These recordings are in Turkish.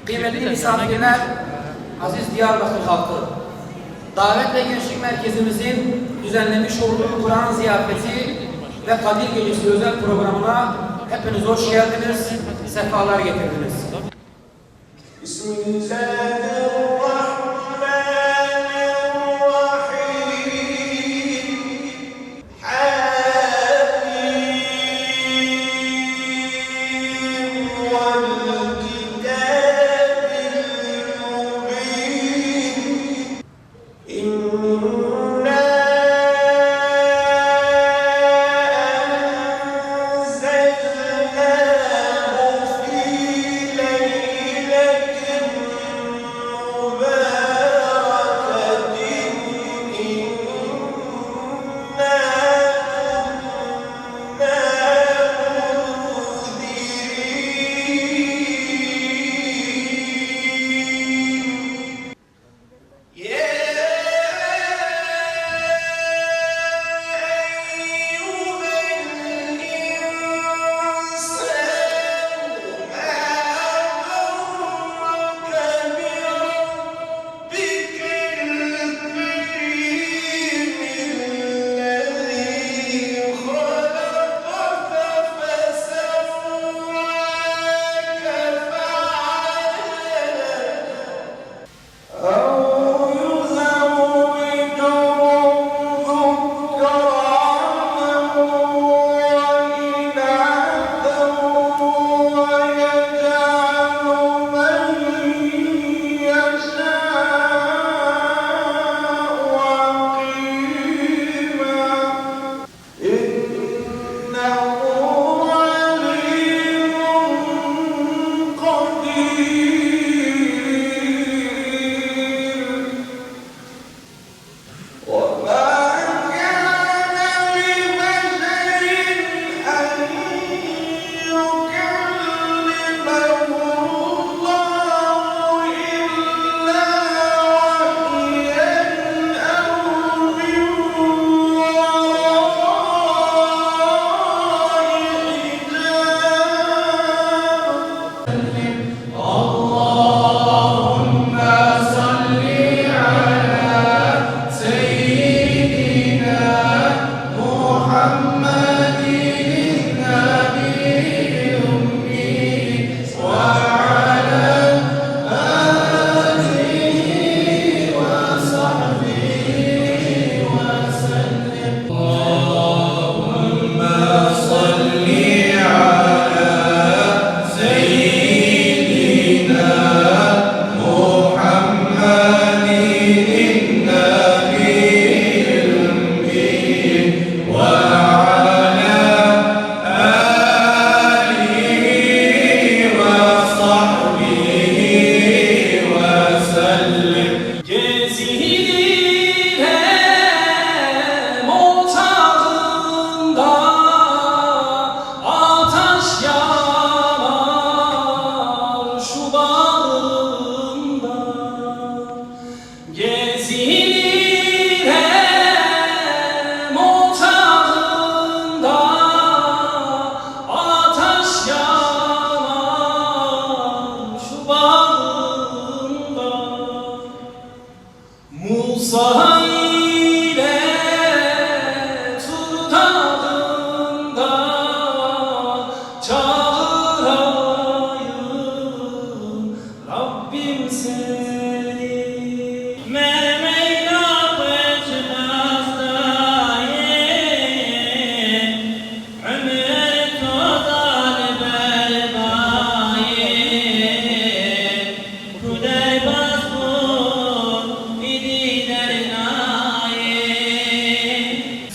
Kıymetli misafirler, aziz Diyarbakır halkı, Davet ve Gençlik Merkezimizin düzenlemiş olduğu Kur'an ziyafeti ve Kadir Gecesi özel programına hepiniz hoş geldiniz, sefalar getirdiniz.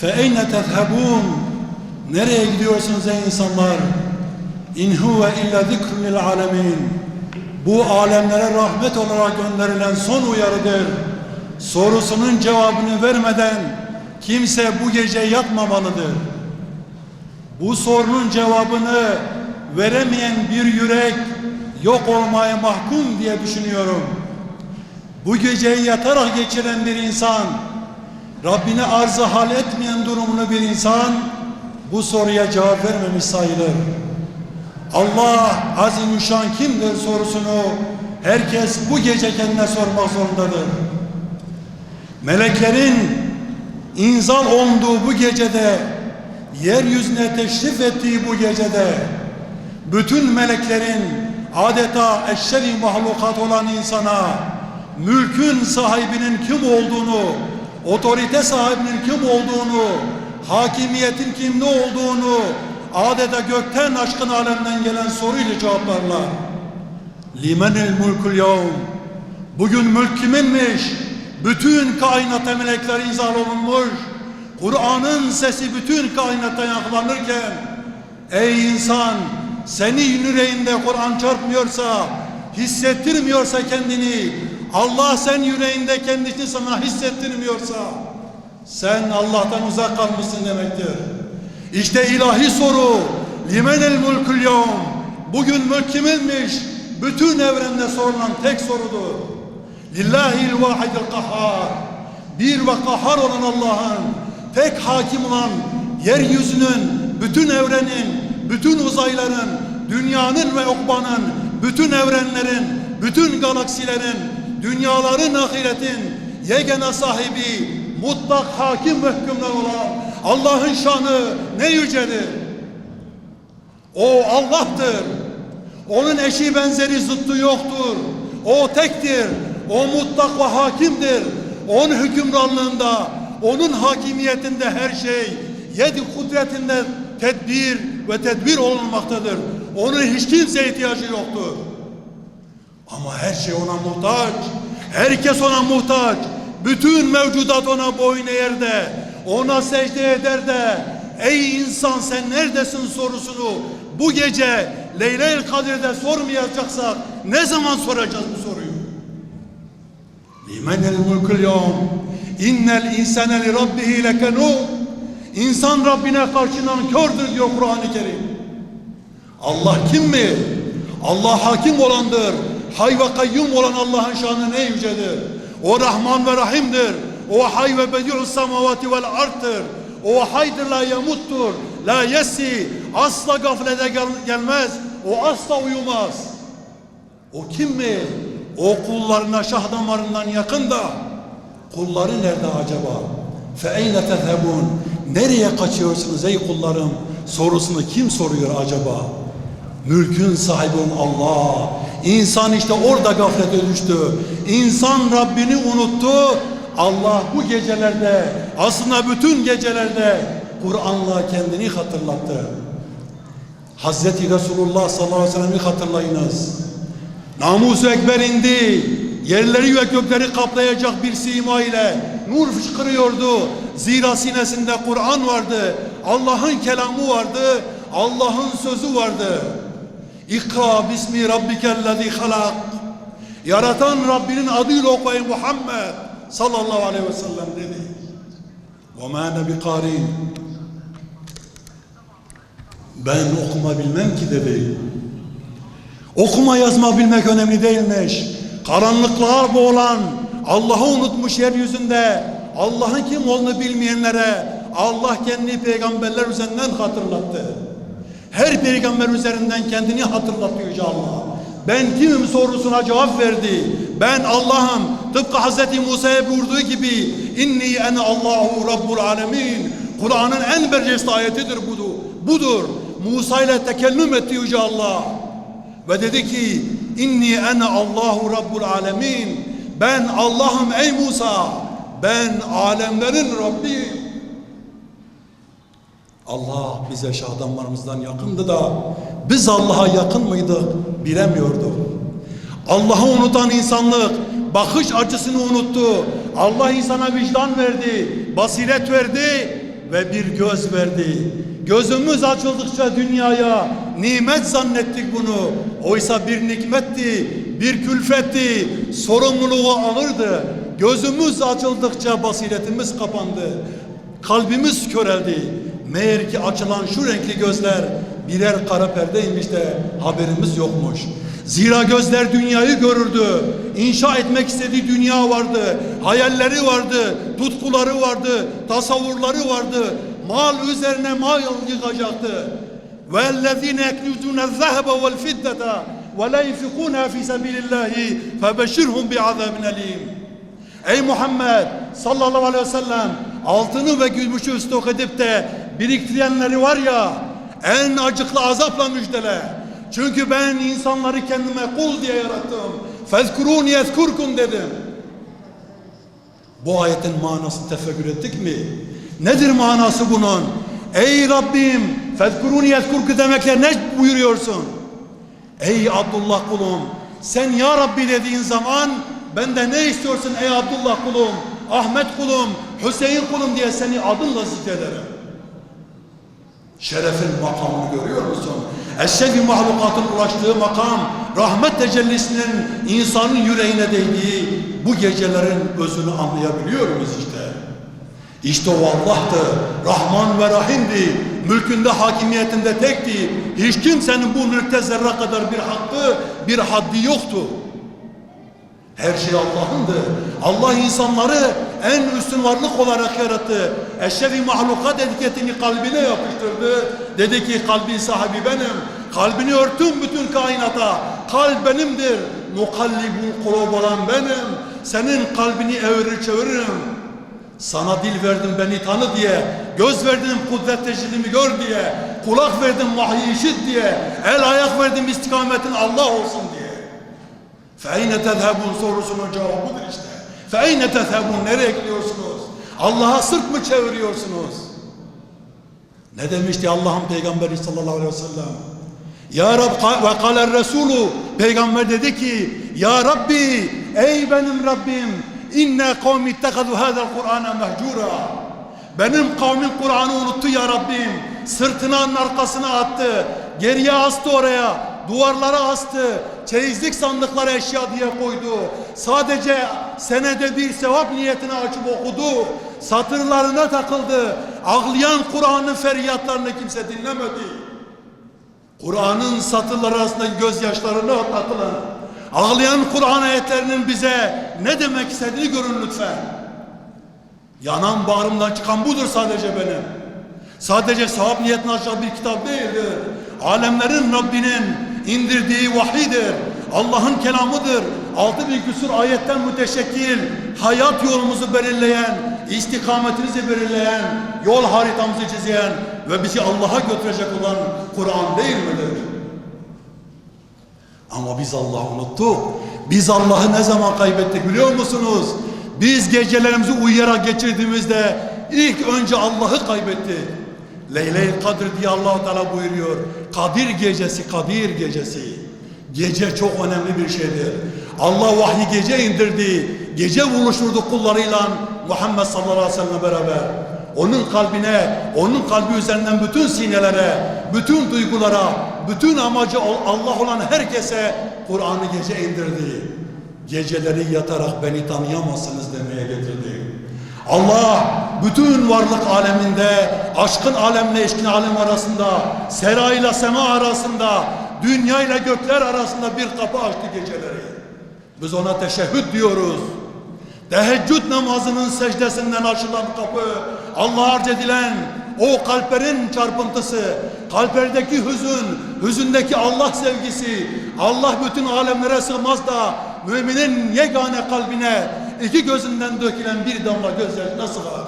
فَاَيْنَ تَذْهَبُونَ Nereye gidiyorsunuz ey insanlar? اِنْ هُوَ اِلَّا ذِكْرٌ لِلْعَالَمِينَ Bu alemlere rahmet olarak gönderilen son uyarıdır. Sorusunun cevabını vermeden kimse bu gece yatmamalıdır. Bu sorunun cevabını veremeyen bir yürek yok olmaya mahkum diye düşünüyorum. Bu geceyi yatarak geçiren bir insan, Rabbine arzı hal etmeyen durumlu bir insan bu soruya cevap vermemiş sayılır. Allah azimüşşan kimdir sorusunu herkes bu gece kendine sormak zorundadır. Meleklerin inzal olduğu bu gecede, yeryüzüne teşrif ettiği bu gecede, bütün meleklerin adeta eşşer-i mahlukat olan insana, mülkün sahibinin kim olduğunu, otorite sahibinin kim olduğunu, hakimiyetin kim ne olduğunu, adeta gökten aşkın alemden gelen soruyla cevaplarlar. Limenil mulkul yevm. Bugün mülk kiminmiş? Bütün kainata melekler inzal olunmuş. Kur'an'ın sesi bütün kainatta yankılanırken, ey insan, senin yüreğinde Kur'an çarpmıyorsa, hissettirmiyorsa kendini, Allah sen yüreğinde kendisini sana hissettirmiyorsa, sen Allah'tan uzak kalmışsın demektir. İşte ilahi soru, limenel mulkul yevm. Bugün mülk kiminmiş? Bütün evrende sorulan tek sorudur. Lillahil vahidil kahhar. Bir ve kahhar olan Allah'ın, tek hakim olan yeryüzünün, bütün evrenin, bütün uzayların, dünyanın ve ukbanın, bütün evrenlerin, bütün galaksilerin, dünyaların, ahiretin yegane sahibi, mutlak hakim ve hükümler olan Allah'ın şanı ne yücedir. O Allah'tır. Onun eşi benzeri zıttı yoktur. O tektir. O mutlak ve hakimdir. Onun hükümranlığında, onun hakimiyetinde her şey, yedi kudretinde tedbir ve tedbir olunmaktadır. Onun hiç kimseye ihtiyacı yoktur. Ama her şey ona muhtaç. Herkes ona muhtaç. Bütün mevcudat ona boyun eğer de, ona secde eder de, ey insan sen neredesin sorusunu bu gece Leyle-i Kadir'de sormayacaksak ne zaman soracağız bu soruyu? Limenel mulkul yevm. İnnel insane li rabbihi lekenûd. İnsan Rabbine karşı nankördür diyor Kur'an-ı Kerim. Allah kim mi? Allah hakim olandır. Hay ve kayyum olan Allah'ın şanı ne yücedir. O Rahman ve Rahim'dir. O hay ve bedi'us semavati vel arttır. O haydır, la yamuttur. La yesi. Asla gaflete gelmez. O asla uyumaz. O kim mi? O kullarına şah damarından yakında. Kulları nerede acaba? Fe eyne tezhebun. Nereye kaçıyorsunuz ey kullarım? Sorusunu kim soruyor acaba? Mülkün sahibi olan Allah. İnsan işte orada gaflete düştü. İnsan Rabbini unuttu. Allah bu gecelerde, aslında bütün gecelerde Kur'an'la kendini hatırlattı. Hazreti Resulullah sallallahu aleyhi ve sellem'i hatırlayınız. Namus-u ekber indi. Yerleri ve gökleri kaplayacak bir sima ile nur fışkırıyordu. Zira sinesinde Kur'an vardı. Allah'ın kelamı vardı. Allah'ın sözü vardı. İkra bismi rabbikellezî halak. Yaratan Rabbinin adıyla okuyun Muhammed sallallahu aleyhi ve sellem dedi. Ve mâ ne biqârin. Ben okuma bilmem ki dedi. Okuma yazma bilmek önemli değilmiş. Karanlıklar boğulan, Allah'ı unutmuş yeryüzünde, Allah'ın kim olduğunu bilmeyenlere Allah kendini peygamberler üzerinden hatırlattı. Her peygamber üzerinden kendini hatırlatıyor Yüce Allah. Ben kimim sorusuna cevap verdi. Ben Allah'ım. Tıpkı Hazreti Musa'ya buyurduğu gibi inni ene Allahu Rabbul Alemin. Kur'an'ın en bercest ayetidir budur. Musa ile tekellüm etti Yüce Allah. Ve dedi ki inni ene Allahu Rabbul Alemin. Ben Allah'ım ey Musa. Ben alemlerin Rabbiyim. Allah bize şah damarımızdan yakındı da biz Allah'a yakın mıydık bilemiyorduk. Allah'ı unutan insanlık bakış açısını unuttu. Allah insana vicdan verdi, basiret verdi ve bir göz verdi. Gözümüz açıldıkça dünyaya nimet zannettik bunu. Oysa bir nikmetti, bir külfetti, sorumluluğu ağırdı. Gözümüz açıldıkça basiretimiz kapandı. Kalbimiz köreldi. Meğer ki açılan şu renkli gözler birer kara perdeymiş de haberimiz yokmuş. Zira gözler dünyayı görürdü. İnşa etmek istediği dünya vardı. Hayalleri vardı. Tutkuları vardı. Tasavvurları vardı. Mal üzerine mal yıkacaktı. وَالَّذ۪ينَ يَكْنُزُونَ الذَّهَبَ وَالْفِدَّةَ وَلَا يُنْفِقُونَهَا فِي سَبِيلِ اللّٰهِ فَبَشِّرْهُمْ بِعَذَابٍ أَلِيمٍ. Ey Muhammed sallallahu aleyhi ve sellem, altını ve gümüşü stok edip de biriktirenleri var ya, en acıklı azapla müjdele. Çünkü ben insanları kendime kul diye yarattım. فَذْكُرُونِ يَذْكُرْكُمْ dedim. Bu ayetin manasını tefekkür ettik mi? Nedir manası bunun? Ey Rabbim, فَذْكُرُونِ يَذْكُرْكُ demekle ne buyuruyorsun? Ey Abdullah kulum, sen ya Rabbi dediğin zaman ben de ne istiyorsun ey Abdullah kulum, Ahmet kulum, Hüseyin kulum diye seni adınla zikrederim. Şerefin makamını görüyor musun? Eşrefi mahlukatın ulaştığı makam, rahmet tecellisinin insanın yüreğine değdiği bu gecelerin özünü anlayabiliyor muyuz işte? İşte o Allah'tı, Rahman ve Rahim'di, mülkünde, hakimiyetinde tekti. Hiç kimsenin bu mülkte zerre kadar bir hakkı, bir haddi yoktu. Her şey Allah'ındı. Allah insanları en üstün varlık olarak yarattı. Eşrefi mahlukat etiketini kalbine yapıştırdı. Dedi ki kalbin sahibi benim. Kalbini örttüm bütün kainata. Kalp benimdir. Mukallibul kulub olan benim. Senin kalbini evirir çeviririm. Sana dil verdim beni tanı diye. Göz verdim kudret tecellimi gör diye. Kulak verdim vahyi işit diye. El ayak verdim istikametin Allah olsun diye. فَاَيْنَ تَذْهَبُونَ sorusunun cevabıdır işte. فَاَيْنَ تَذْهَبُونَ nereye gidiyorsunuz? Allah'a sırt mı çeviriyorsunuz? Ne demişti Allah'ın Peygamberi sallallahu aleyhi ve sellem? Ya Rab ve kâler Resulü, Peygamber dedi ki Ya Rabbi, ey benim Rabbim, inne kavmi ittekadu hâzel Kur'âne mehcûrâ. Benim kavmin Kur'an'ı unuttu ya Rabbim. Sırtının arkasına attı. Geriye astı oraya. Duvarlara astı. Çeyizlik sandıkları eşya diye koydu. Sadece senede bir sevap niyetine açıp okudu. Satırlarına takıldı. Ağlayan Kur'an'ın feryatlarını kimse dinlemedi. Kur'an'ın satırları arasındaki gözyaşlarına takılan, ağlayan Kur'an ayetlerinin bize ne demek istediğini görün lütfen. Yanan bağrımdan çıkan budur sadece benim. Sadece sevap niyetine açacak bir kitap değildir. Alemlerin Rabbinin indirdiği vahidir. Allah'ın kelamıdır. 6000 küsur ayetten müteşekkil, hayat yolumuzu belirleyen, istikametimizi belirleyen, yol haritamızı çizeyen ve bizi Allah'a götürecek olan Kur'an değil midir? Ama biz Allah'ı unuttuk. Biz Allah'ı ne zaman kaybettik biliyor musunuz? Biz gecelerimizi uyuyarak geçirdiğimizde ilk önce Allah'ı kaybettik. Leyle-i Kadir diye Allah-u Teala buyuruyor. Kadir gecesi, Kadir gecesi. Gece çok önemli bir şeydir. Allah vahyi gece indirdi. Gece buluşturdu kullarıyla Muhammed sallallahu aleyhi ve sellem'le beraber. Onun kalbine, onun kalbi üzerinden bütün sinelere, bütün duygulara, bütün amacı Allah olan herkese Kur'an'ı gece indirdi. Geceleri yatarak beni tanıyamazsınız demeye getirdi. Allah bütün varlık aleminde, aşkın alemle eşkin alem arasında, sera ile sema arasında, dünya ile gökler arasında bir kapı açtı geceleri. Biz ona teşehhüd diyoruz. Teheccüd namazının secdesinden açılan kapı, Allah'a arz edilen o kalplerin çarpıntısı, kalplerdeki hüzün, hüzündeki Allah sevgisi, Allah bütün alemlere sığmaz da müminin yegane kalbine iki gözünden dökülen bir damla gözyaşına sığar.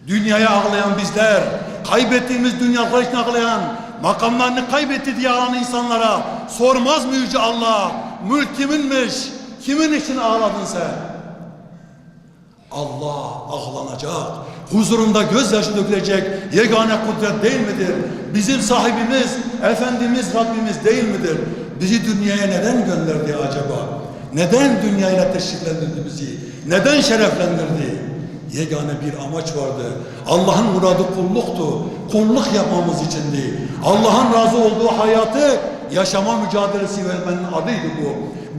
Dünyaya ağlayan bizler, kaybettiğimiz dünyalar için ağlayan, makamlarını kaybetti diye ağlayan insanlara sormaz mı Yüce Allah, mülk kiminmiş, kimin için ağladın sen? Allah ağlanacak, huzurunda gözyaşı dökülecek yegane kudret değil midir? Bizim sahibimiz, Efendimiz, Rabbimiz değil midir? Bizi dünyaya neden gönderdi acaba? Neden dünyayla teşriflendirdi bizi? Neden şereflendirdi? Yegane bir amaç vardı. Allah'ın muradı kulluktu. Kulluk yapmamız içindi. Allah'ın razı olduğu hayatı yaşama mücadelesi vermenin adıydı bu.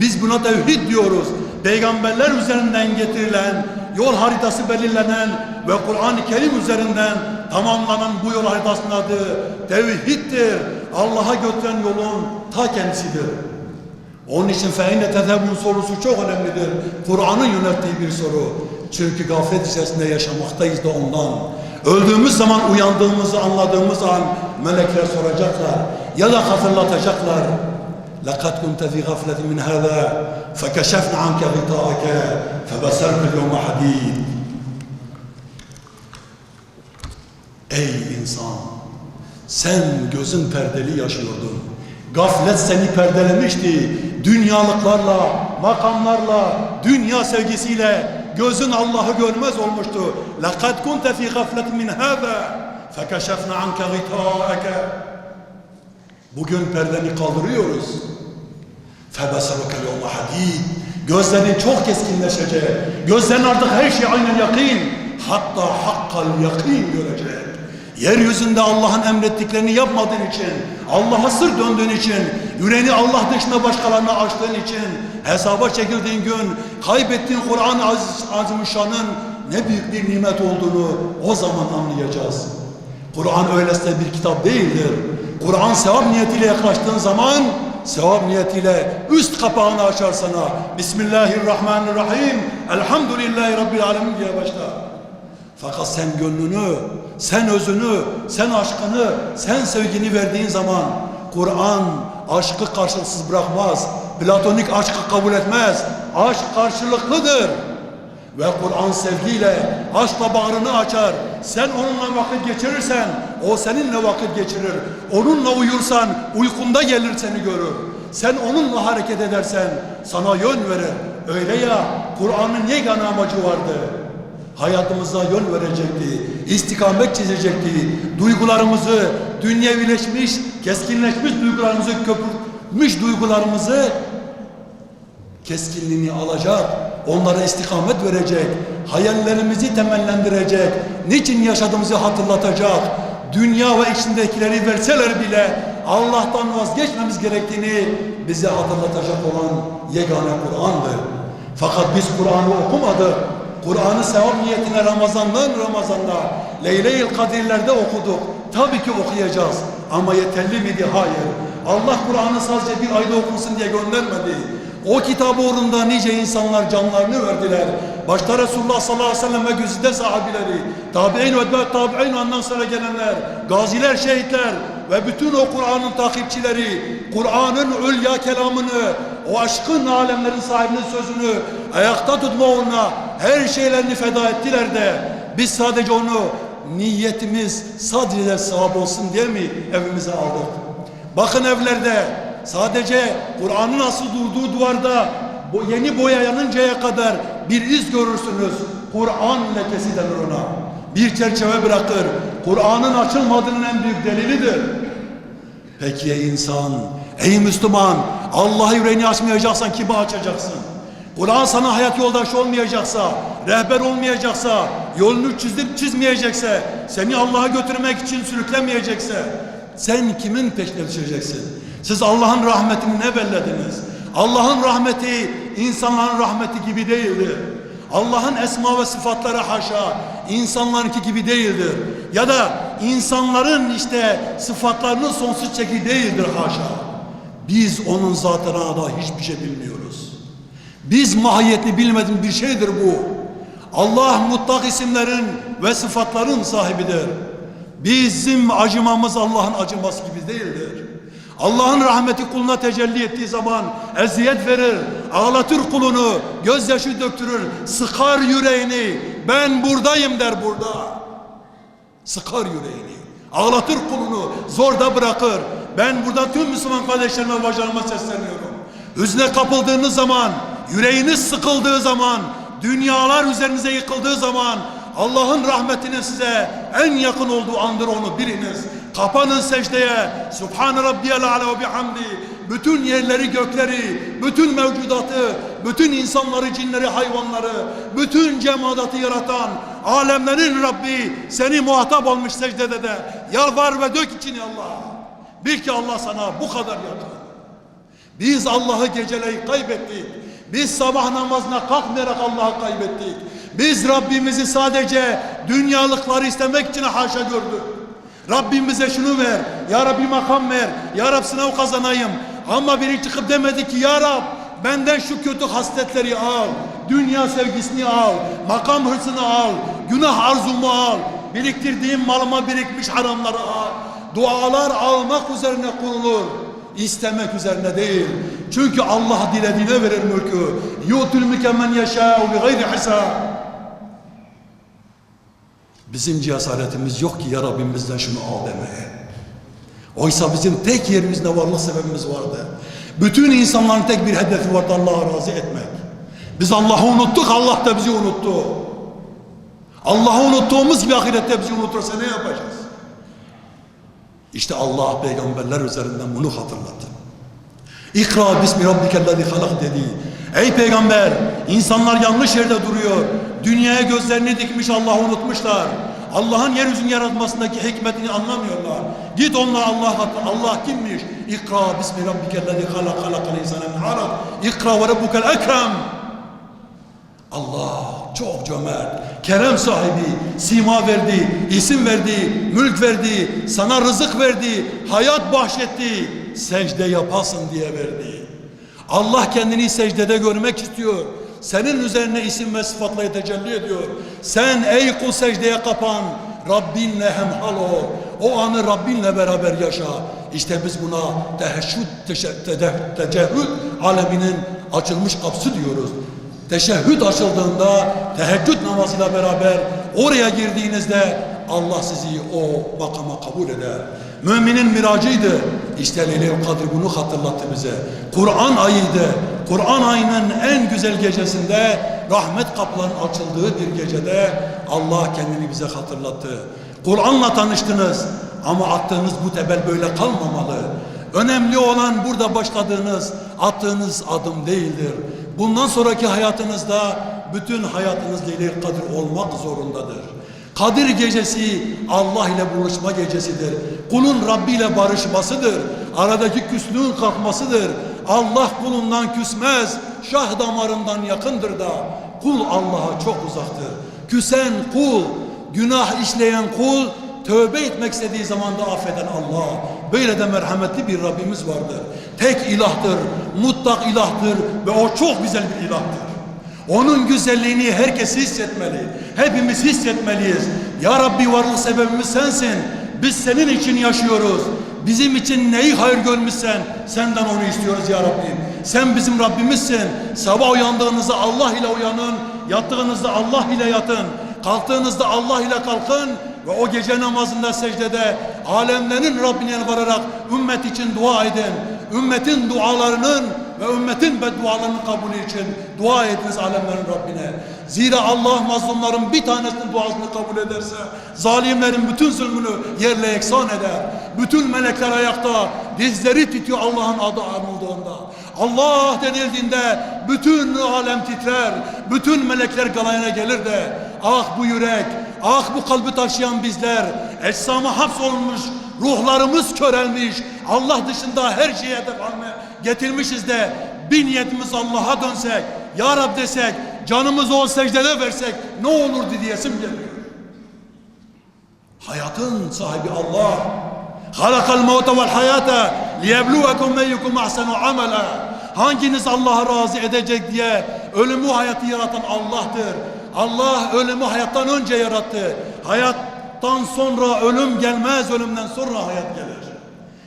Biz buna tevhid diyoruz. Peygamberler üzerinden getirilen, yol haritası belirlenen ve Kur'an-ı Kerim üzerinden tamamlanan bu yol haritasının adı tevhiddir. Allah'a götüren yolun ta kendisidir. Onun için فَاِنَّ تَذَبُونَ sorusu çok önemlidir. Kur'an'ın yönelttiği bir soru. Çünkü gaflet içerisinde yaşamaktayız da ondan. Öldüğümüz zaman uyandığımızı anladığımız an melekler soracaklar ya da hatırlatacaklar. لَقَدْ كُنْتَ فِي غَفْلَةٍ مِنْ هَذَا فَكَشَفْنَا عَنْكَ غِطَاءَكَ فَبَصَرُكَ الْيَوْمَ حَدِيدٌ. Ey insan! Sen gözün perdeli yaşıyordun. Gaflet seni perdelemişti. Dünyalıklarla, makamlarla, dünya sevgisiyle gözün Allah'ı görmez olmuştu. لَقَدْ كُنْتَ فِي غَفْلَةٍ مِنْ هَذَا فَكَشَفْنَا عَنْكَ غِطَاءَكَ. Bugün perdeni kaldırıyoruz. فَبَصَرُكَ الْيَوْمَ حَدِيدٌ. Gözlerin çok keskinleşecek. Gözlerin artık her şey aynen yakîn. Hatta hakkal yakîn görecek. Yeryüzünde Allah'ın emrettiklerini yapmadığın için, Allah'a sır döndüğün için, yüreğini Allah dışında başkalarına açtığın için, hesaba çekildiğin gün, kaybettiğin Kur'an-ı Azimüşşan'ın ne büyük bir nimet olduğunu o zaman anlayacağız. Kur'an öylesine bir kitap değildir. Kur'an sevap niyetiyle yaklaştığın zaman, sevap niyetiyle üst kapağını açar sana. Bismillahirrahmanirrahim, elhamdülillahi Rabbil alemin diye başlar. Fakat sen gönlünü, sen özünü, sen aşkını, sen sevgini verdiğin zaman Kur'an aşkı karşılıksız bırakmaz. Platonik aşkı kabul etmez. Aşk karşılıklıdır. Ve Kur'an sevgiyle, aşkla bağrını açar. Sen onunla vakit geçirirsen, o seninle vakit geçirir. Onunla uyursan, uykunda gelir seni görür. Sen onunla hareket edersen, sana yön verir. Öyle ya, Kur'an'ın yegane amacı vardı. Hayatımıza yön verecekti, istikamet çizecekti. Duygularımızı, dünyevileşmiş, keskinleşmiş duygularımızı, köpürtmüş duygularımızı keskinliğini alacak, onlara istikamet verecek, hayallerimizi temellendirecek, niçin yaşadığımızı hatırlatacak, dünya ve içindekileri verseler bile Allah'tan vazgeçmemiz gerektiğini bize hatırlatacak olan yegane Kur'an'dır. Fakat biz Kur'an'ı okumadık. Kur'an'ı sevap niyetine Ramazan'dan Ramazan'da, Leyle-i Kadirler'de okuduk. Tabii ki okuyacağız. Ama yeterli miydi? Hayır. Allah Kur'an'ı sadece bir ayda okunsun diye göndermedi. O kitabı uğrunda nice insanlar canlarını verdiler. Başta Resulullah sallallahu aleyhi ve sellem ve güzide sahabileri, tabi'in ve tabi'in ondan sonra gelenler, gaziler, şehitler ve bütün o Kur'an'ın takipçileri, Kur'an'ın ülya kelamını, o aşkın alemlerin sahibinin sözünü ayakta tutma uğruna her şeylerini feda ettiler de biz sadece onu niyetimiz sadece sevap olsun diye mi evimize aldık? Bakın evlerde sadece Kur'an'ın asıl durduğu duvarda yeni boya yanıncaya kadar bir iz görürsünüz. Kur'an lekesi denir ona. Bir çerçeve bırakır. Kur'an'ın açılmadığının en büyük delilidir. Peki ey insan, ey Müslüman, Allah'a yüreğini açmayacaksan kime açacaksın? Kur'an sana hayat yoldaşı olmayacaksa, rehber olmayacaksa, yolunu çizmeyecekse, seni Allah'a götürmek için sürüklemeyecekse, sen kimin peşine düşeceksin? Siz Allah'ın rahmetini ne bellediniz? Allah'ın rahmeti insanların rahmeti gibi değildir. Allah'ın esma ve sıfatları haşa insanlarınki gibi değildir. Ya da insanların işte sıfatlarının sonsuz çeki değildir haşa. Biz onun zatına da hiçbir şey bilmiyoruz. Biz mahiyetini bilmediğimiz bir şeydir bu. Allah mutlak isimlerin ve sıfatların sahibidir. Bizim acımamız Allah'ın acıması gibi değildir. Allah'ın rahmeti kuluna tecelli ettiği zaman eziyet verir, ağlatır kulunu, gözyaşı döktürür, sıkar yüreğini. Ben buradayım der burada. Sıkar yüreğini, ağlatır kulunu, zorda bırakır. Ben burada tüm Müslüman kardeşlerime, bacılarıma sesleniyorum. Hüzne kapıldığınız zaman, yüreğiniz sıkıldığı zaman, dünyalar üzerinize yıkıldığı zaman Allah'ın rahmetinin size en yakın olduğu andır, onu biliniz. Kapanın secdeye. Subhan rabbiyal ala ve bihamdi. Bütün yerleri, gökleri, bütün mevcudatı, bütün insanları, cinleri, hayvanları, bütün cemaatı yaratan alemlerin Rabbi seni muhatap olmuş secdede de yalvar ve dök için Allah. Bil ki Allah sana bu kadar yakın. Biz Allah'ı geceleyin kaybettik. Biz sabah namazına kalkmayarak Allah'ı kaybettik. Biz Rabbimizi sadece dünyalıkları istemek için haşa gördük. Rabbim bize şunu ver, ya Rabbi makam ver, ya Rab sınav kazanayım. Ama biri çıkıp demedi ki ya Rab benden şu kötü hasletleri al, dünya sevgisini al, makam hırsını al, günah arzumu al, biriktirdiğim malıma birikmiş haramları al. dualar almak üzerine kurulur. İstemek üzerine değil. Çünkü Allah dilediğine verir mülkü. Yu'tul mülke men yeşâ'u bi gayri hisâb. Bizim cesaretimiz yok ki ya Rabbim bizden şunu al demeye. Oysa bizim tek yerimizde varlık sebebimiz vardı. Bütün insanların tek bir hedefi vardı, Allah'a razı etmek. Biz Allah'ı unuttuk, Allah da bizi unuttu. Allah'ı unuttuğumuz gibi ahirette bizi unutursa ne yapacağız? İşte Allah peygamberler üzerinden bunu hatırlattı. İkra bismi rabbikellezi halak dedi. Ey peygamber, insanlar yanlış yerde duruyor. Dünyaya gözlerini dikmiş, Allah'ı unutmuşlar. Allah'ın yeryüzünü yaratmasındaki hikmetini anlamıyorlar. Git onlara Allah kimmiş? İkra bismi rabbikellezi halak halakal insane min alak. İkra ve rabbukel ekrem. Allah çok cömert, kerem sahibi, sima verdi, isim verdi, mülk verdi, sana rızık verdi, hayat bahşetti, secde yapasın diye verdi. Allah kendini secdede görmek istiyor. Senin üzerine isim ve sıfatla tecelli ediyor. Sen ey kul secdeye kapan, Rabbinle hemhal ol. O anı Rabbinle beraber yaşa. İşte biz buna tecehhüd aleminin açılmış kapısı diyoruz. Teşehhüd açıldığında teheccüd namazıyla beraber oraya girdiğinizde Allah sizi o makama kabul eder. Müminin miracıydı. İşte Leylül Kadr bunu hatırlattı bize. Kur'an ayıydı. Kur'an ayının en güzel gecesinde, rahmet kapılarının açıldığı bir gecede Allah kendini bize hatırlattı. Kur'an'la tanıştınız ama attığınız bu tebel böyle kalmamalı. Önemli olan burada başladığınız, attığınız adım değildir. Bundan sonraki hayatınızda bütün hayatınız Leylül Kadr olmak zorundadır. Kadir gecesi Allah ile buluşma gecesidir. Kulun Rabbi ile barışmasıdır. Aradaki küslüğün kalkmasıdır. Allah kulundan küsmez. Şah damarından yakındır da. Kul Allah'a çok uzaktır. Küsen kul, günah işleyen kul, tövbe etmek istediği zaman da affeden Allah. Böyle de merhametli bir Rabbimiz vardır. Tek ilahtır, mutlak ilahtır ve o çok güzel bir ilahtır. Onun güzelliğini herkes hissetmeli. Hepimiz hissetmeliyiz. Ya Rabbi, varlık sebebimiz sensin. Biz senin için yaşıyoruz. Bizim için neyi hayır görmüşsen senden onu istiyoruz ya Rabbi. Sen bizim Rabbimizsin. Sabah uyandığınızda Allah ile uyanın. Yattığınızda Allah ile yatın. Kalktığınızda Allah ile kalkın. Ve o gece namazında secdede alemlerin Rabbine yalvararak ümmet için dua edin. Ümmetin dualarının ve ümmetin beddualarının kabulü için dua ediniz alemlerin Rabbine. Zira Allah mazlumların bir tanesinin duasını kabul ederse zalimlerin bütün zulmünü yerle eksan eder. Bütün melekler ayakta, dizleri titriyor Allah'ın adı anıldığında. Allah denildiğinde bütün alem titrer, bütün melekler galayana gelir de ah bu yürek, ah bu kalbi taşıyan bizler, eczama hapsolmuş, ruhlarımız körelmiş, Allah dışında her şeye hedef haline getirmişiz de bir niyetimiz Allah'a dönsek, Ya Rab desek, canımızı o secdede versek ne olurdu diyesim geliyor. Hayatın sahibi Allah. Halakal mevte vel hayata liyebluvekum eyyukum ahsenu amela. Hanginiz Allah'a razı edecek diye ölümü hayatı yaratan Allah'tır. Allah ölümü hayattan önce yarattı. Hayattan sonra ölüm gelmez, ölümden sonra hayat gelir.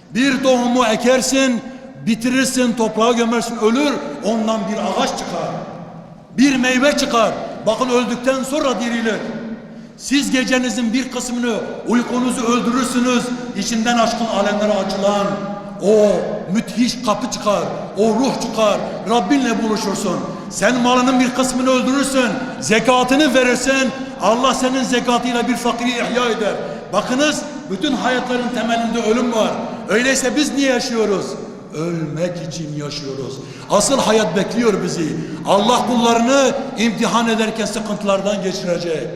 Bir tohumu ekersin, bitirirsin, toprağa gömersin, ölür, ondan bir ağaç çıkar. Bir meyve çıkar. Bakın öldükten sonra dirilir. Siz gecenizin bir kısmını, uykunuzu öldürürsünüz, içinden aşkın alemlere açılan o müthiş kapı çıkar, o ruh çıkar, Rabbinle buluşursun. Sen malının bir kısmını öldürürsün, zekatını verirsin, Allah senin zekatıyla bir fakiri ihya eder. Bakınız, bütün hayatların temelinde ölüm var. Öyleyse biz niye yaşıyoruz? Ölmek için yaşıyoruz. Asıl hayat bekliyor bizi. Allah kullarını imtihan ederken sıkıntılardan geçirecek.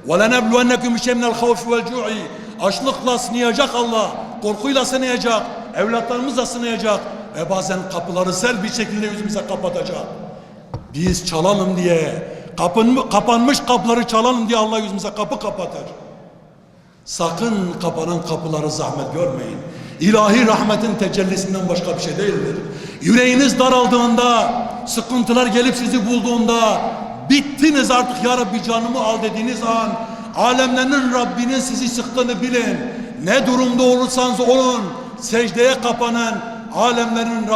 وَلَنَبْلُوَنَّكُمْ بِشَيْءٍ مِنَ الْخَوْفِ وَالْجُوعِ. Açlıkla sınayacak Allah, korkuyla sınayacak, evlatlarımızla sınayacak ve bazen kapıları sel bir şekilde yüzümüze kapatacak. Biz çalalım diye, kapanmış kapıları çalalım diye Allah yüzümüze kapı kapatır. Sakın kapanan kapıları zahmet görmeyin. İlahi rahmetin tecellisinden başka bir şey değildir. Yüreğiniz daraldığında, sıkıntılar gelip sizi bulduğunda, bittiniz artık ya Rabbi canımı al dediğiniz an, alemlerin Rabbinin sizi sıktığını bilin. ne durumda olursanız olun, secdeye kapanın, alemlerin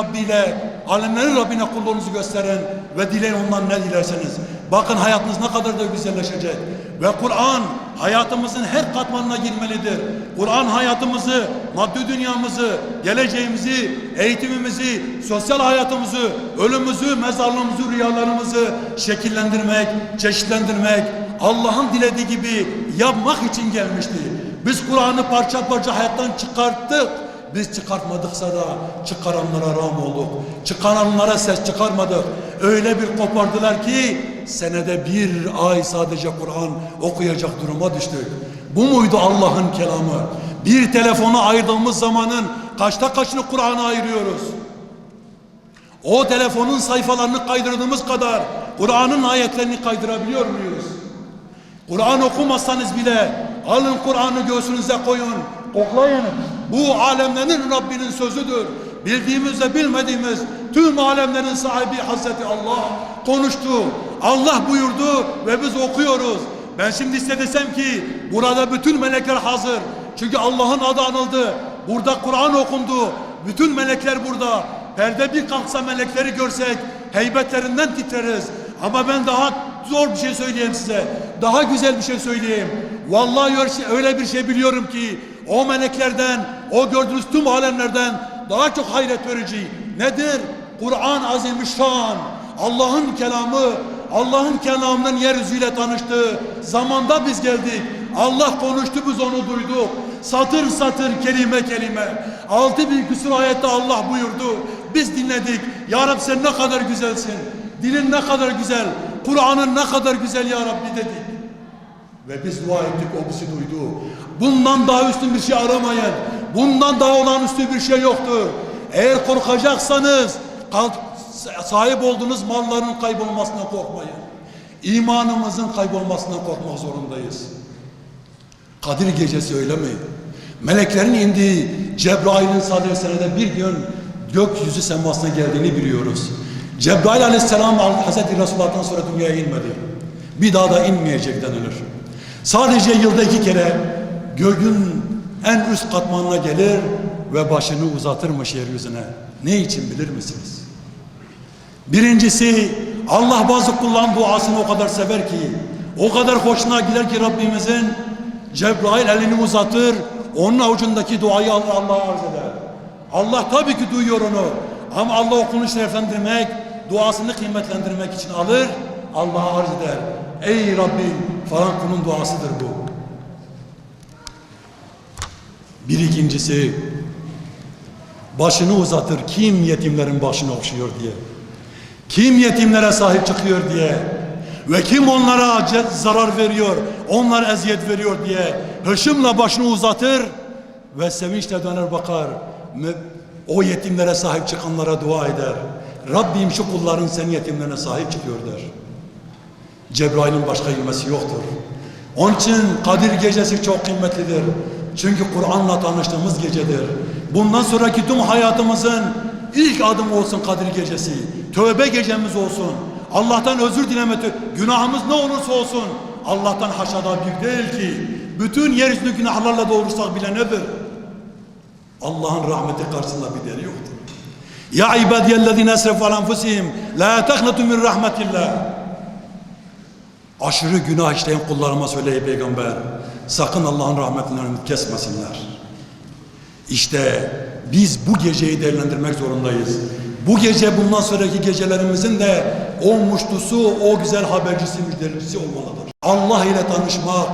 Rabbine kulluğunuzu gösterin ve dileyin ondan ne dilerseniz. Bakın hayatınız ne kadar da güzelleşecek. Ve Kur'an hayatımızın her katmanına girmelidir. Kur'an hayatımızı, maddi dünyamızı, geleceğimizi, eğitimimizi, sosyal hayatımızı, ölümümüzü, mezarlığımızı, rüyalarımızı şekillendirmek, çeşitlendirmek, Allah'ın dilediği gibi yapmak için gelmişti. Biz Kur'an'ı parça parça hayattan çıkarttık. Biz çıkartmadıksa da çıkaranlara rağm olduk. Çıkaranlara ses çıkarmadık. Öyle bir kopardılar ki senede bir ay sadece Kur'an okuyacak duruma düştük. Bu muydu Allah'ın kelamı? Bir telefona ayırdığımız zamanın kaçta kaçını Kur'an'a ayırıyoruz? O telefonun sayfalarını kaydırdığımız kadar Kur'an'ın ayetlerini kaydırabiliyor muyuz? Kur'an okumazsanız bile alın Kur'an'ı göğsünüze koyun, koklayın. Bu alemlerin Rabbinin sözüdür. Bildiğimiz ve bilmediğimiz tüm alemlerin sahibi Hazreti Allah konuştu. Allah buyurdu ve biz okuyoruz. Ben şimdi size desem ki burada bütün melekler hazır. Çünkü Allah'ın adı anıldı. Burada Kur'an okundu. Bütün melekler burada. Perde bir kalksa melekleri görsek heybetlerinden titreriz. Ama ben daha zor bir şey söyleyeyim size. Daha güzel bir şey söyleyeyim. Vallahi öyle bir şey biliyorum ki o meleklerden, o gördüğünüz tüm alemlerden daha çok hayret verici. Nedir? Kur'an azimüşşan. Allah'ın kelamı, Allah'ın kelamının yeryüzüyle tanıştığı zamanda biz geldik. Allah konuştu, biz onu duyduk. Satır satır, kelime kelime. 6000 küsur ayette Allah buyurdu. Biz dinledik. Ya Rabbi sen ne kadar güzelsin. Dilin ne kadar güzel. Kur'an'ın ne kadar güzel ya Rabbi dedik. Ve biz dua ettik, o bizi duydu. Bundan daha üstün bir şey aramayın. Bundan daha olağanüstü bir şey yoktur. Eğer korkacaksanız sahip olduğunuz malların kaybolmasından korkmayın. İmanımızın kaybolmasından korkmak zorundayız. Kadir gecesi öyle mi? Meleklerin indiği, Cebrail'in sadece senede bir gün gökyüzü semasına geldiğini biliyoruz. Cebrail aleyhisselam Hazreti Resulullah'tan sonra dünyaya inmedi. Bir daha da inmeyecek denilir. Sadece yılda 2 kere göğün en üst katmanına gelir ve başını uzatırmış yeryüzüne. Ne için bilir misiniz? Birincisi, Allah bazı kulların duasını o kadar sever ki, o kadar hoşuna gider ki Rabbimizin, Cebrail elini uzatır, onun avucundaki duayı Allah'a arz eder. Allah tabii ki duyuyor onu. Ama Allah okunu şereflendirmek, duasını kıymetlendirmek için alır, Allah'a arz eder. Ey Rabbim falan kulun duasıdır bu. Bir ikincisi, başını uzatır, kim yetimlerin başını okşuyor diye. Kim yetimlere sahip çıkıyor diye. Ve kim onlara zarar veriyor, onlara eziyet veriyor diye. Hışımla başını uzatır ve sevinçle döner bakar. O yetimlere sahip çıkanlara dua eder. Rabbim şu kulların senin yetimlerine sahip çıkıyor der. Cebrail'in başka ilmesi yoktur. Onun için Kadir gecesi çok kıymetlidir. Çünkü Kur'an'la tanıştığımız gecedir. Bundan sonraki tüm hayatımızın ilk adımı olsun Kadir gecesi. Tövbe gecemiz olsun. Allah'tan özür dilemesi, günahımız ne olursa olsun Allah'tan haşada büyük değil ki. Bütün yeryüzünü günahlarla doldursak bile nedir? Allah'ın rahmeti karşısında bir değeri yoktur. Ya ibadiyellezine esrefu ala enfusihim la taqnatu min rahmetillah. Aşırı günah işleyen kullarıma söyle peygamber, sakın Allah'ın rahmetinden ümit kesmesinler. İşte biz bu geceyi değerlendirmek zorundayız. Bu gece bundan sonraki gecelerimizin de o muştusu, o güzel habercisi, müjdelicisi olmalıdır. Allah ile tanışmak,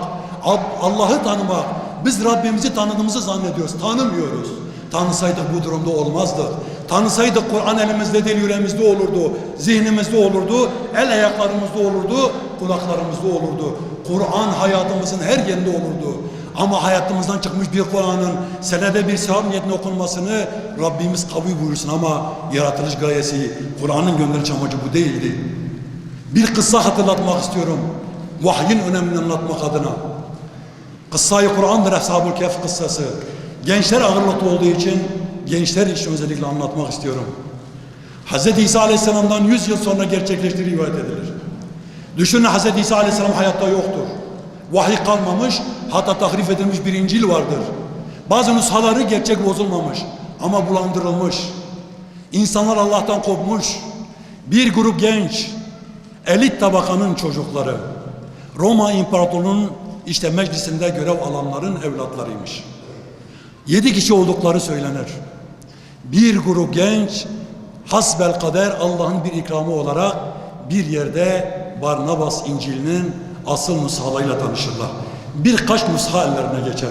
Allah'ı tanımak. Biz Rabbimizi tanıdığımızı zannediyoruz, tanımıyoruz. Tanısaydık bu durumda olmazdık. Tanısaydık Kur'an elimizde değil, yüreğimizde olurdu, zihnimizde olurdu, el ayaklarımızda olurdu, kulaklarımızda olurdu. Kur'an hayatımızın her yerinde olurdu. Ama hayatımızdan çıkmış bir Kur'an'ın senede bir sevap niyetine okunmasını Rabbimiz kabul buyursun ama yaratılış gayesi, Kur'an'ın gönderici amacı bu değildi. Bir kıssa hatırlatmak istiyorum. Vahyin önemini anlatmak adına. Kıssayı Kur'an'dır Ashab-ül Kehf kıssası. Gençler ağırlıklı olduğu için gençler için özellikle anlatmak istiyorum. Hz. İsa Aleyhisselam'dan 100 yıl sonra gerçekleştiği rivayet edilir. Düşünün Hz. İsa Aleyhisselam hayatta yoktur. Vahiy kalmamış, hatta tahrif edilmiş bir İncil vardır. Bazı nüshaları gerçek bozulmamış ama bulandırılmış. İnsanlar Allah'tan kopmuş. Bir grup genç, elit tabakanın çocukları, Roma İmparatorluğu'nun işte meclisinde görev alanların evlatlarıymış. 7 kişi oldukları söylenir. Bir grup genç, hasbelkader Allah'ın bir ikramı olarak bir yerde Barnabas İncil'inin asıl nushalarıyla tanışırlar. Birkaç nusha ellerine geçer.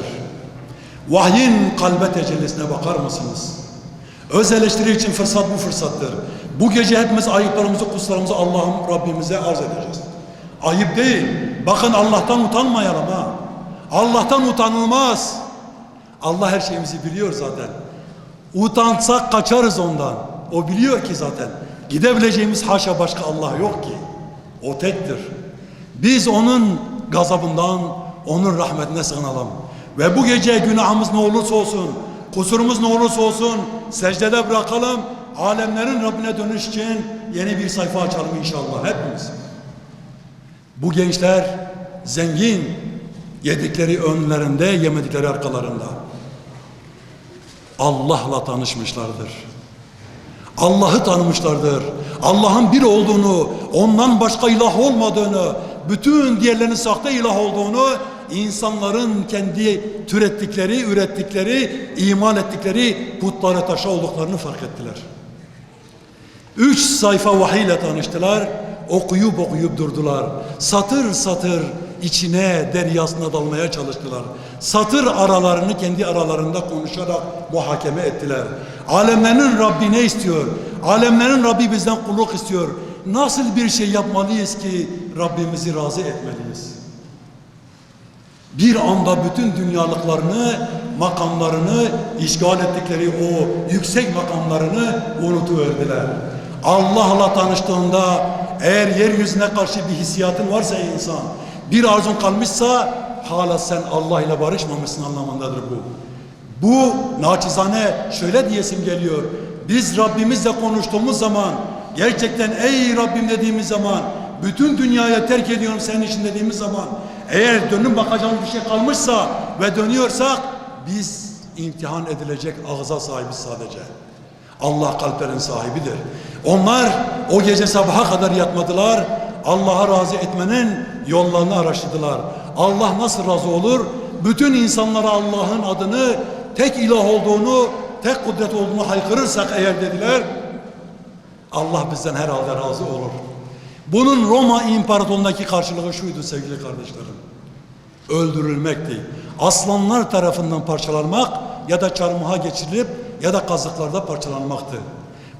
Vahyin kalbe tecellisine bakar mısınız? Öz eleştiri için fırsat bu fırsattır. Bu gece hepimiz ayıplarımızı, kusurlarımızı Allah'ım Rabbimize arz edeceğiz. Ayıp değil. Bakın Allah'tan utanmayalım ha. Allah'tan utanılmaz. Allah her şeyimizi biliyor zaten. Utansak kaçarız ondan. O biliyor ki zaten. Gidebileceğimiz haşa başka Allah yok ki. O tektir. Biz onun gazabından, onun rahmetine sığınalım. Ve bu gece günahımız ne olursa olsun, kusurumuz ne olursa olsun secdede bırakalım. Alemlerin Rabbine dönüş için yeni bir sayfa açalım inşallah hepimiz. Bu gençler zengin, yedikleri önlerinde, yemedikleri arkalarında. Allah'la tanışmışlardır. Allah'ı tanımışlardır. Allah'ın bir olduğunu, ondan başka ilah olmadığını, bütün diğerlerinin sahte ilah olduğunu, insanların kendi türettikleri, ürettikleri, iman ettikleri putlara taşa olduklarını fark ettiler. 3 sayfa vahiy ile tanıştılar. Okuyup durdular. Satır satır içine, deryasına dalmaya çalıştılar. Satır aralarını kendi aralarında konuşarak muhakeme ettiler. Alemlerin Rabbi ne istiyor? Alemlerin Rabbi bizden kulluk istiyor. Nasıl bir şey yapmalıyız ki Rabbimizi razı etmeliyiz? Bir anda bütün dünyalıklarını, makamlarını, işgal ettikleri o yüksek makamlarını unutuverdiler. Allah'la tanıştığında eğer yeryüzüne karşı bir hissiyatın varsa insan, bir arzun kalmışsa hala sen Allah ile barışmamışsın anlamındadır bu. Bu naçizane şöyle diyesim geliyor. Biz Rabbimizle konuştuğumuz zaman, gerçekten ey Rabbim dediğimiz zaman, bütün dünyaya terk ediyorum senin için dediğimiz zaman, eğer dönüp bakacağımız bir şey kalmışsa ve dönüyorsak biz imtihan edilecek ağza sahibiz sadece. Allah kalplerin sahibidir. Onlar o gece sabaha kadar yatmadılar. Allah'a razı etmenin yollarını araştırdılar. Allah nasıl razı olur? Bütün insanlara Allah'ın adını, tek ilah olduğunu, tek kudret olduğunu haykırırsak eğer dediler, Allah bizden herhalde razı olur. Bunun Roma İmparatorluğu'ndaki karşılığı şuydu sevgili kardeşlerim. Öldürülmekti. Aslanlar tarafından parçalanmak ya da çarmıha geçirilip ya da kazıklarda parçalanmaktı.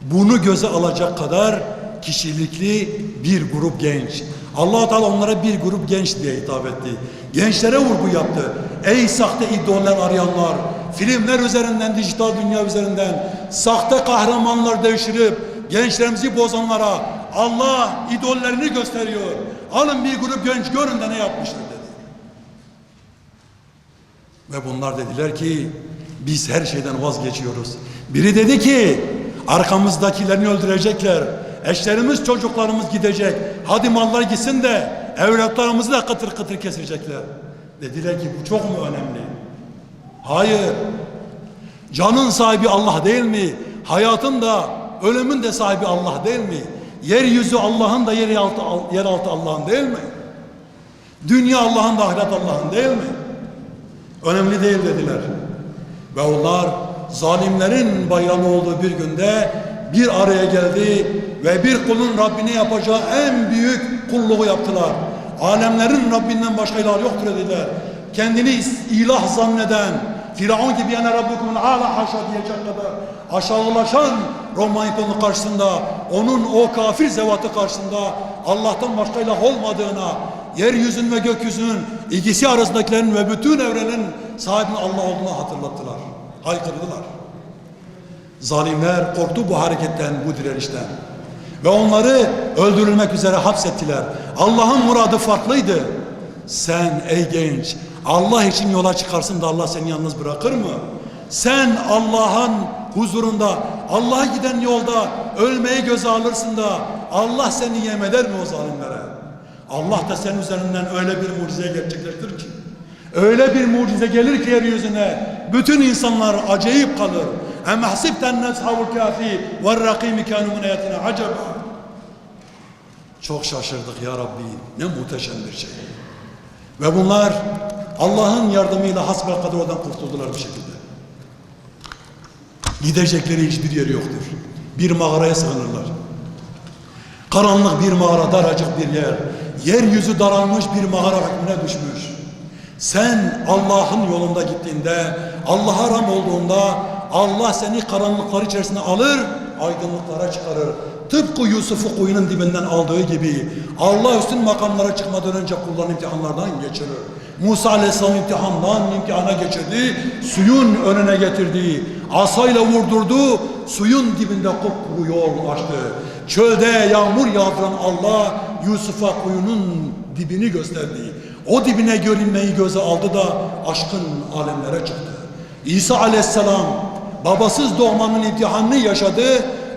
Bunu göze alacak kadar kişilikli bir grup genç. Allah-u Teala onlara bir grup genç diye hitap etti. Gençlere vurgu yaptı. Ey sahte idoller arayanlar, filmler üzerinden, dijital dünya üzerinden sahte kahramanlar devşirip gençlerimizi bozanlara Allah idollerini gösteriyor. Alın bir grup genç görün de ne yapmışlar dedi. Ve bunlar dediler ki biz her şeyden vazgeçiyoruz. Biri dedi ki arkamızdakilerini öldürecekler. Eşlerimiz, çocuklarımız gidecek. Hadi mallar gitsin de evlatlarımızı da kıtır kıtır kesecekler. Dediler ki bu çok mu önemli? Hayır. Canın sahibi Allah değil mi? Hayatın da ölümün de sahibi Allah değil mi? Yeryüzü Allah'ın da yeraltı Allah'ın değil mi? Dünya Allah'ın da ahiret Allah'ın değil mi? Önemli değil dediler. Ve onlar zalimlerin bayramı olduğu bir günde bir araya geldi ve bir kulun Rabbine yapacağı en büyük kulluğu yaptılar. Alemlerin Rabbinden başka ilah yoktur dediler. Kendini ilah zanneden, Firavun gibi yani Rabbukumul âlâ haşa diyecek kadar aşağılaşan Roma İmparatorluğu karşısında, onun o kafir zevatı karşısında Allah'tan başka ilah olmadığına, yeryüzünün ve gökyüzünün ikisi arasındakilerin ve bütün evrenin sahibinin Allah olduğunu hatırlattılar. Haykırdılar. Zalimler korktu bu hareketten, bu direnişten. Ve onları öldürülmek üzere hapsettiler. Allah'ın muradı farklıydı. Sen ey genç, Allah için yola çıkarsın da Allah seni yalnız bırakır mı? Sen Allah'ın huzurunda, Allah'a giden yolda ölmeyi göze alırsın da Allah seni yem eder mi o zalimlere? Allah da senin üzerinden öyle bir mucize gerçekleştirir ki, öyle bir mucize gelir ki yeryüzüne, bütün insanlar acayip kalır. Em hasibten neshabul kafi ve rakimi kanu min ayatina acaba. Çok şaşırdık ya Rabbi. Ne muhteşem bir şey. Ve bunlar Allah'ın yardımıyla hasbelkader oradan kurtuldular bir şekilde. Gidecekleri hiçbir yer yoktur. Bir mağaraya sığınırlar. Karanlık bir mağara, daracık bir yer. Yeryüzü daralmış bir mağara hükmüne düşmüş. Sen Allah'ın yolunda gittiğinde, Allah'a ram olduğunda Allah seni karanlıklar içerisine alır, aydınlıklara çıkarır. Tıpkı Yusuf'u kuyunun dibinden aldığı gibi Allah üstün makamlara çıkmadan önce kullarını imtihanlardan geçirir. Musa Aleyhisselam imtihana geçirdi, suyun önüne getirdi, asayla vurdurdu, suyun dibinde kupkuru yol açtı. Çölde yağmur yağdıran Allah Yusuf'a kuyunun dibini gösterdi. O dibine görünmeyi göze aldı da aşkın alemlere çıktı. İsa Aleyhisselam babasız doğmanın imtihanını yaşadı.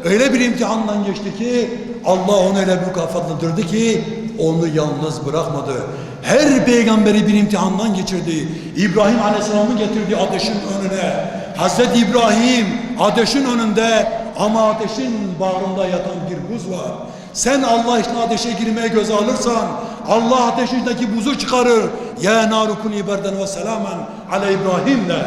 Öyle bir imtihandan geçti ki Allah onu öyle mükafatlandırdı ki onu yalnız bırakmadı. Her peygamberi bir imtihandan geçirdi. İbrahim Aleyhisselam'ı getirdi ateşin önüne. Hazreti İbrahim ateşin önünde ama ateşin bağrında yatan bir buz var. Sen Allah için ateşe girmeye göze alırsan Allah ateşindeki buzu çıkarır. Ya narukuni berden ve selamen ale İbrahim der.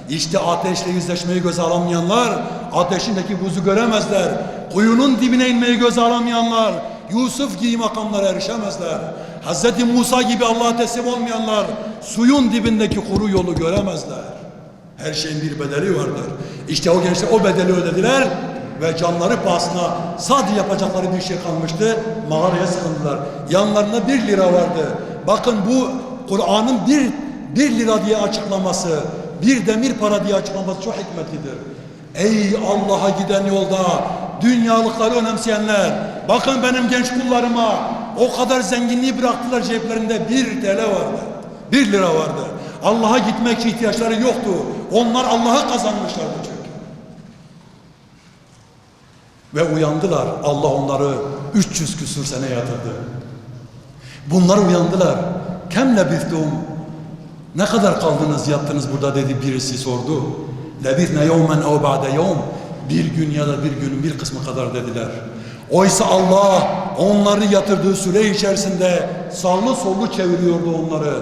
İşte ateşle yüzleşmeyi göze alamayanlar ateşindeki buzu göremezler. Kuyunun dibine inmeyi göze alamayanlar Yusuf gibi makamlara erişemezler. Hazreti Musa gibi Allah'a teslim olmayanlar suyun dibindeki kuru yolu göremezler. Her şeyin bir bedeli vardır. İşte o gençler o bedeli ödediler ve canları pahasına sadece yapacakları bir şey kalmıştı. Mağaraya sığındılar. Yanlarında 1 lira vardı. Bakın bu Kur'an'ın 1 lira diye açıklaması, bir demir para diye açıklaması çok hikmetlidir. Ey Allah'a giden yolda dünyalıkları önemseyenler, bakın benim genç kullarıma o kadar zenginliği bıraktılar, ceplerinde 1 TL vardı. 1 lira vardı. Allah'a gitmek için ihtiyaçları yoktu. Onlar Allah'a kazanmışlardı çünkü. Ve uyandılar. Allah onları 300 küsur sene yatırdı. Bunlar uyandılar. Kem lebithtum. Ne kadar kaldınız, yattınız burada dedi, birisi sordu. Lebithne yevmen ev ba'de yevm. Bir gün ya da bir günün bir kısmı kadar dediler. Oysa Allah onları yatırdığı süre içerisinde sağlı sollu çeviriyordu onları.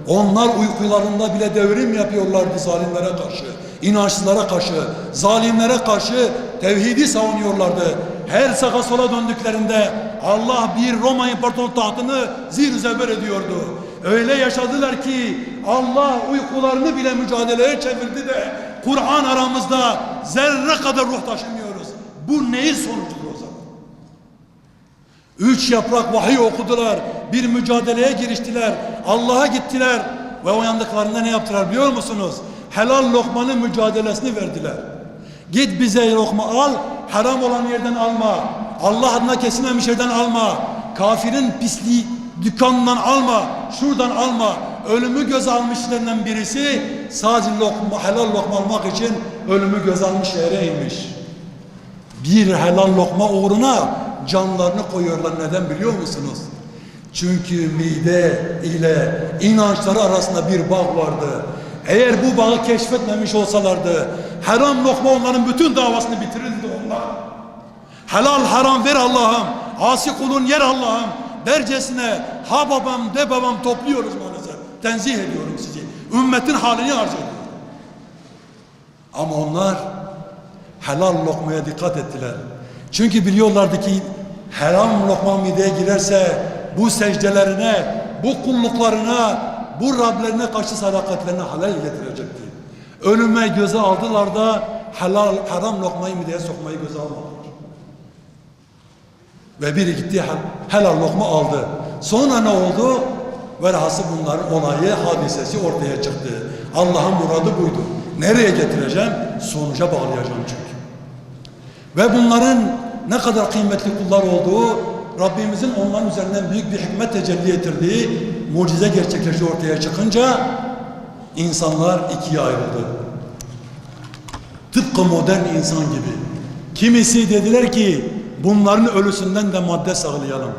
Onlar uykularında bile devrim yapıyorlardı zalimlere karşı, inançsızlara karşı, zalimlere karşı tevhidi savunuyorlardı. Her sağa sola döndüklerinde Allah bir Roma İmparatorluğu tahtını zir zeber ediyordu. Öyle yaşadılar ki Allah uykularını bile mücadeleye çevirdi de Kur'an aramızda zerre kadar ruh taşımıyoruz. Bu neyin sonucudur o zaman? 3 yaprak vahiy okudular. Bir mücadeleye giriştiler. Allah'a gittiler. Ve uyandıklarında ne yaptılar biliyor musunuz? Helal lokmanın mücadelesini verdiler. Git bize lokma al, haram olan yerden alma. Allah adına kesilmemiş yerden alma. Kafirin pisliği dükkanından alma, şuradan alma. Ölümü göz almışlarından birisi sadece lokma, helal lokma almak için ölümü göz almış yere inmiş. Bir helal lokma uğruna canlarını koyuyorlar. Neden biliyor musunuz? Çünkü mide ile inançları arasında bir bağ vardı. Eğer bu bağı keşfetmemiş olsalardı haram lokma onların bütün davasını bitirirdi onlar. Helal haram ver Allah'ım, asi kulun yer Allah'ım dercesine ha babam de babam topluyoruz maalesef. Tenzih ediyorum sizi. Ümmetin halini arz ediyorum. Ama onlar helal lokmaya dikkat ettiler. Çünkü biliyorlardı ki haram lokma mideye girerse bu secdelerine, bu kulluklarına, bu Rablerine karşı sadakatlerine halel getirecekti. Ölüme göze aldılar da haram lokmayı mideye sokmayı göze almadılar. Ve biri gitti helal lokma aldı. Sonra ne oldu? Velhasıl bunların olayı, hadisesi ortaya çıktı. Allah'ın muradı buydu. Nereye getireceğim? Sonuca bağlayacağım çünkü. Ve bunların ne kadar kıymetli kullar olduğu, Rabbimizin onların üzerinden büyük bir hikmet tecelli ettirdiği mucize gerçekleşti ortaya çıkınca insanlar ikiye ayrıldı. Tıpkı modern insan gibi. Kimisi dediler ki bunların ölüsünden de madde sağlayalım.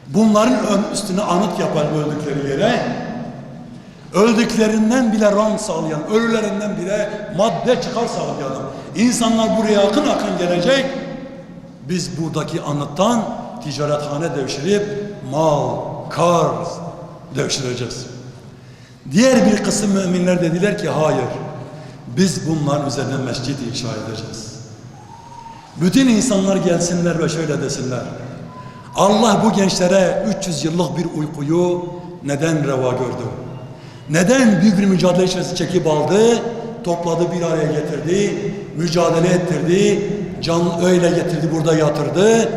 Bunların üstüne anıt yapalım öldükleri yere. öldüklerinden bile rant sağlayan, ölülerinden bile madde çıkar sağlayan insanlar buraya akın akın gelecek. Biz buradaki anıttan ticarethane devşirip mal, kar devşireceğiz. Diğer bir kısım müminler dediler ki hayır, biz bunların üzerine mescid inşa edeceğiz. Bütün insanlar gelsinler ve şöyle desinler: Allah bu gençlere 300 yıllık bir uykuyu neden reva gördü? Neden büyük bir mücadele içerisinde çekip aldı, topladı, bir araya getirdi, mücadele ettirdi, can öyle getirdi, burada yatırdı.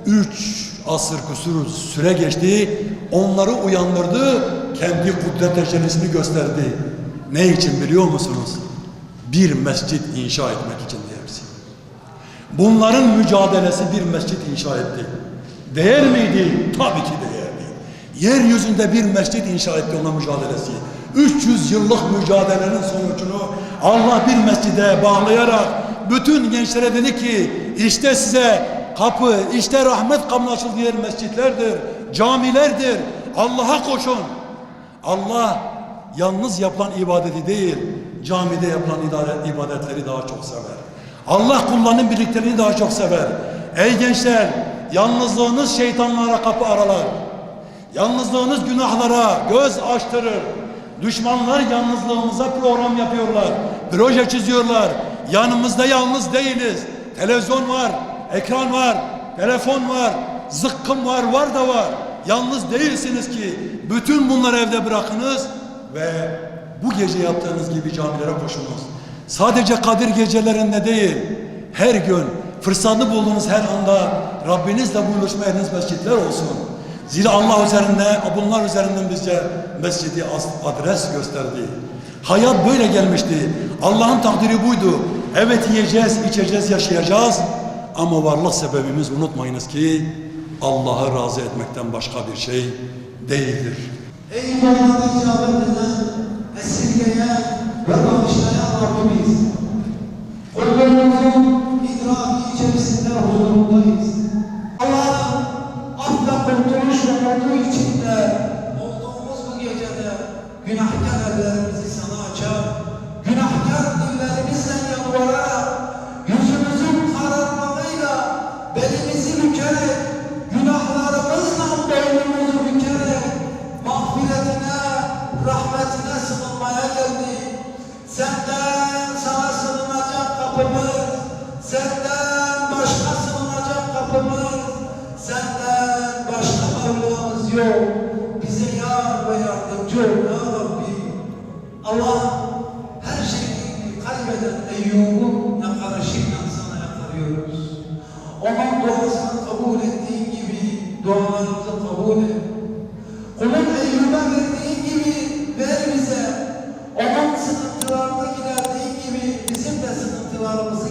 3 asır kusur süre geçti, onları uyandırdı, kendi kudret tecellisini gösterdi. Ne için biliyor musunuz? Bir mescit inşa etmek için hepsi. Bunların mücadelesi bir mescit inşa etti. Değer miydi? Tabii ki değerli. Yeryüzünde bir mescit inşa etti ona mücadelesi. 300 yıllık mücadelenin sonucunu Allah bir mescide bağlayarak bütün gençlere dedi ki işte size kapı, işte rahmet kapını açıldığı yer mescitlerdir, camilerdir. Allah'a koşun. Allah yalnız yapılan ibadeti değil, camide yapılan ibadetleri daha çok sever. Allah kullarının birlikteliğini daha çok sever. Ey gençler, yalnızlığınız şeytanlara kapı aralar. Yalnızlığınız günahlara göz açtırır. Düşmanlar yalnızlığımıza program yapıyorlar. Proje çiziyorlar. Yanımızda yalnız değiliz. Televizyon var, ekran var, telefon var, zıkkım var, var da var. Yalnız değilsiniz ki. Bütün bunları evde bırakınız ve bu gece yaptığınız gibi camilere koşunuz. Sadece Kadir gecelerinde değil, her gün fırsatı bulduğunuz her anda Rabbinizle buluşma yeriniz mescitler olsun. Zira Allah üzerinde, bunlar üzerinden bize mescidi adres gösterdi. Hayat böyle gelmişti. Allah'ın takdiri buydu. Evet, yiyeceğiz, içeceğiz, yaşayacağız. Ama varlık sebebimiz, unutmayınız ki, Allah'ı razı etmekten başka bir şey değildir. Ey imanına icabet eden, esirgeyen ve bağışlayan Rabbimiz, kullarımızın idraki içerisinde huzurundayız. Allah'ın af ve kurtuluş umudu içinde olduğumuz bu gecede günahkar ellerimizi sana açar, günahkar dillerimizle yalvararak, yüzümüzün kararmalarıyla belimizi bükerek, günahlarımızla boynumuzu bükerek, mağfiretine, rahmetine sığınmaya geldik. Senden sana sığınacak kapımız, senden başka sığınacak kapımız, senden başka varlığımız yok. Bize yar ve yardımcı ol ya Rabbi. Allah her şeyi kaybeden Eyyub'un yakarışıyla sana yakarıyoruz. Onun duasını kabul ettiğin gibi dualarımızı kabul et. Kulun Eyyub'a verdiğin gibi ver bize. Onun sıkıntılarını giderdiğin gibi bizim de sıkıntılarımızı